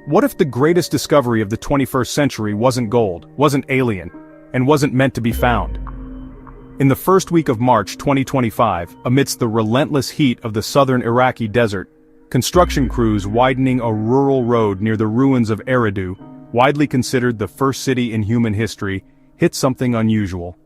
What if the greatest discovery of the 21st century wasn't gold, wasn't alien, and wasn't meant to be found? In the first week of March 2025, amidst the relentless heat of the southern Iraqi desert, construction crews widening a rural road near the ruins of Eridu, widely considered the first city in human history, hit something unusual.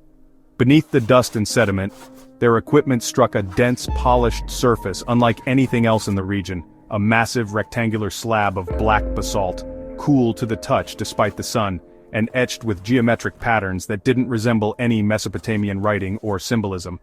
Beneath the dust and sediment, their equipment struck a dense, polished surface unlike anything else in the region, a massive rectangular slab of black basalt, cool to the touch despite the sun, and etched with geometric patterns that didn't resemble any Mesopotamian writing or symbolism.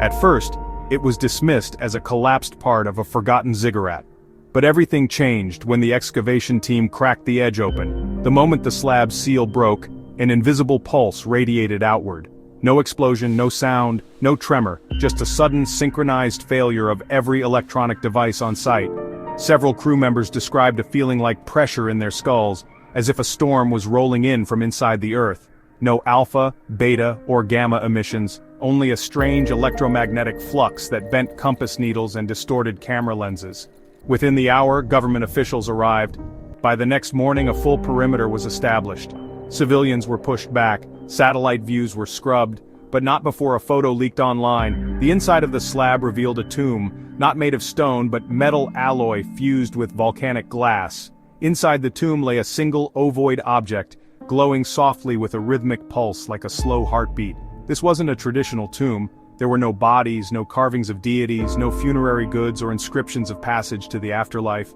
At first, it was dismissed as a collapsed part of a forgotten ziggurat. But everything changed when the excavation team cracked the edge open. The moment the slab's seal broke, an invisible pulse radiated outward. No explosion, no sound, no tremor, just a sudden synchronized failure of every electronic device on site. Several crew members described a feeling like pressure in their skulls, as if a storm was rolling in from inside the Earth. No alpha, beta, or gamma emissions, only a strange electromagnetic flux that bent compass needles and distorted camera lenses. Within the hour, government officials arrived. By the next morning, a full perimeter was established. Civilians were pushed back, satellite views were scrubbed, but not before a photo leaked online. The inside of the slab revealed a tomb, not made of stone but metal alloy fused with volcanic glass. Inside the tomb lay a single ovoid object, glowing softly with a rhythmic pulse like a slow heartbeat. This wasn't a traditional tomb. There were no bodies, no carvings of deities, no funerary goods or inscriptions of passage to the afterlife.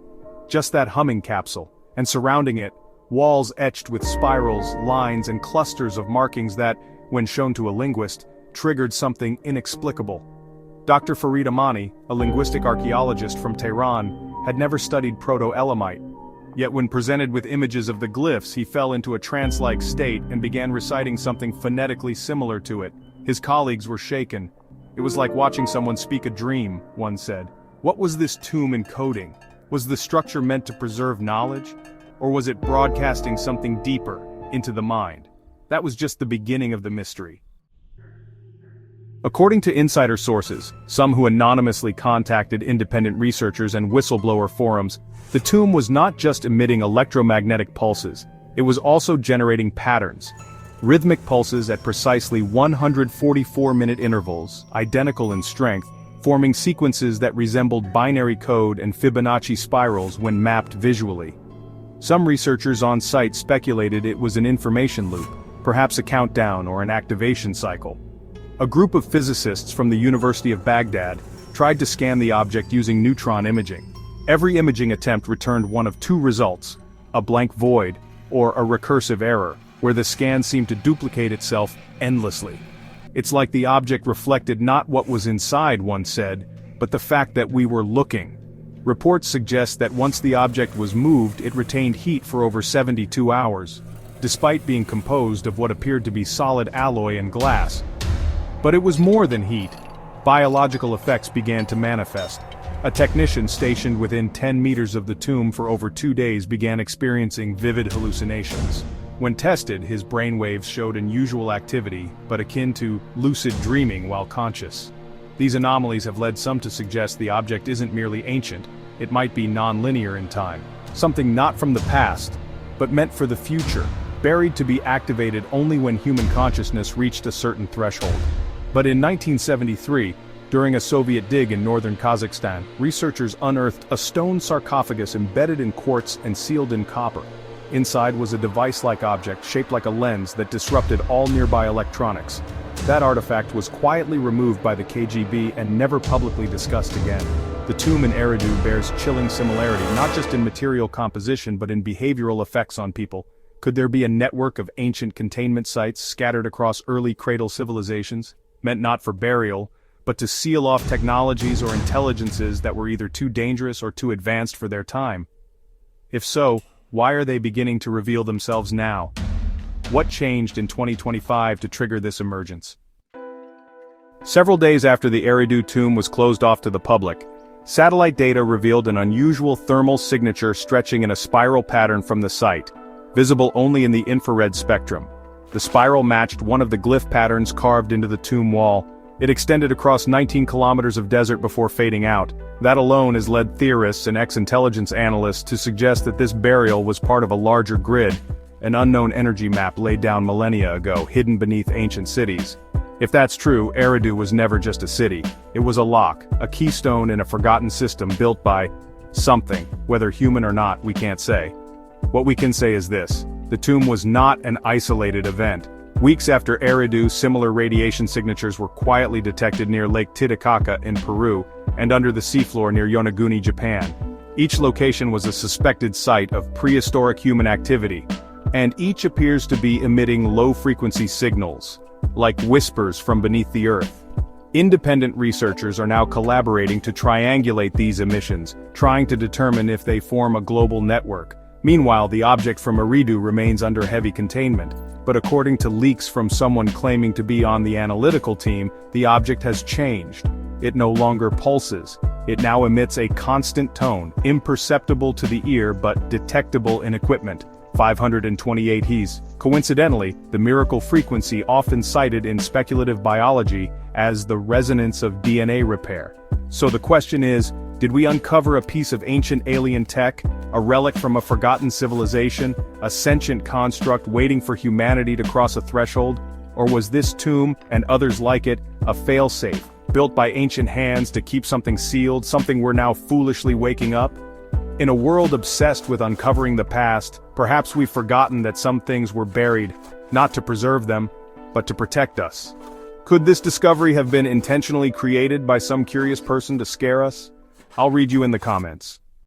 Just that humming capsule, and surrounding it, walls etched with spirals, lines, and clusters of markings that, when shown to a linguist, triggered something inexplicable. Dr. Farid Amani, a linguistic archaeologist from Tehran, had never studied Proto-Elamite. Yet when presented with images of the glyphs, he fell into a trance-like state and began reciting something phonetically similar to it. His colleagues were shaken. It was like watching someone speak a dream, one said. What was this tomb encoding? Was the structure meant to preserve knowledge? Or was it broadcasting something deeper, into the mind? That was just the beginning of the mystery. According to insider sources, some who anonymously contacted independent researchers and whistleblower forums, the tomb was not just emitting electromagnetic pulses, it was also generating patterns. Rhythmic pulses at precisely 144-minute intervals, identical in strength, forming sequences that resembled binary code and Fibonacci spirals when mapped visually. Some researchers on site speculated it was an information loop, perhaps a countdown or an activation cycle. A group of physicists from the University of Baghdad tried to scan the object using neutron imaging. Every imaging attempt returned one of two results: a blank void, or a recursive error, where the scan seemed to duplicate itself endlessly. It's like the object reflected not what was inside, one said, but the fact that we were looking. Reports suggest that once the object was moved, it retained heat for over 72 hours, despite being composed of what appeared to be solid alloy and glass. But it was more than heat. Biological effects began to manifest. A technician stationed within 10 meters of the tomb for over 2 days began experiencing vivid hallucinations. When tested, his brainwaves showed unusual activity, but akin to lucid dreaming while conscious. These anomalies have led some to suggest the object isn't merely ancient, it might be non-linear in time. Something not from the past, but meant for the future, buried to be activated only when human consciousness reached a certain threshold. But in 1973, during a Soviet dig in northern Kazakhstan, researchers unearthed a stone sarcophagus embedded in quartz and sealed in copper. Inside was a device-like object shaped like a lens that disrupted all nearby electronics. That artifact was quietly removed by the KGB and never publicly discussed again. The tomb in Eridu bears chilling similarity, not just in material composition but in behavioral effects on people. Could there be a network of ancient containment sites scattered across early cradle civilizations, meant not for burial, but to seal off technologies or intelligences that were either too dangerous or too advanced for their time? If so, why are they beginning to reveal themselves now? What changed in 2025 to trigger this emergence? Several days after the Eridu tomb was closed off to the public, satellite data revealed an unusual thermal signature stretching in a spiral pattern from the site, visible only in the infrared spectrum. The spiral matched one of the glyph patterns carved into the tomb wall, It extended across 19 kilometers of desert before fading out. That alone has led theorists and ex-intelligence analysts to suggest that this burial was part of a larger grid, an unknown energy map laid down millennia ago, hidden beneath ancient cities. If that's true, Eridu was never just a city. It was a lock, a keystone in a forgotten system built by something. Whether human or not, we can't say. What we can say is this: the tomb was not an isolated event. Weeks after Eridu, similar radiation signatures were quietly detected near Lake Titicaca in Peru, and under the seafloor near Yonaguni, Japan. Each location was a suspected site of prehistoric human activity, and each appears to be emitting low-frequency signals, like whispers from beneath the earth. Independent researchers are now collaborating to triangulate these emissions, trying to determine if they form a global network. Meanwhile, the object from Eridu remains under heavy containment, but according to leaks from someone claiming to be on the analytical team, the object has changed. It no longer pulses. It now emits a constant tone, imperceptible to the ear but detectable in equipment. 528 Hz. Coincidentally, the miracle frequency often cited in speculative biology as the resonance of DNA repair. So the question is, did we uncover a piece of ancient alien tech, a relic from a forgotten civilization, a sentient construct waiting for humanity to cross a threshold? Or was this tomb, and others like it, a failsafe, built by ancient hands to keep something sealed, something we're now foolishly waking up? In a world obsessed with uncovering the past, perhaps we've forgotten that some things were buried, not to preserve them, but to protect us. Could this discovery have been intentionally created by some curious person to scare us? I'll read you in the comments.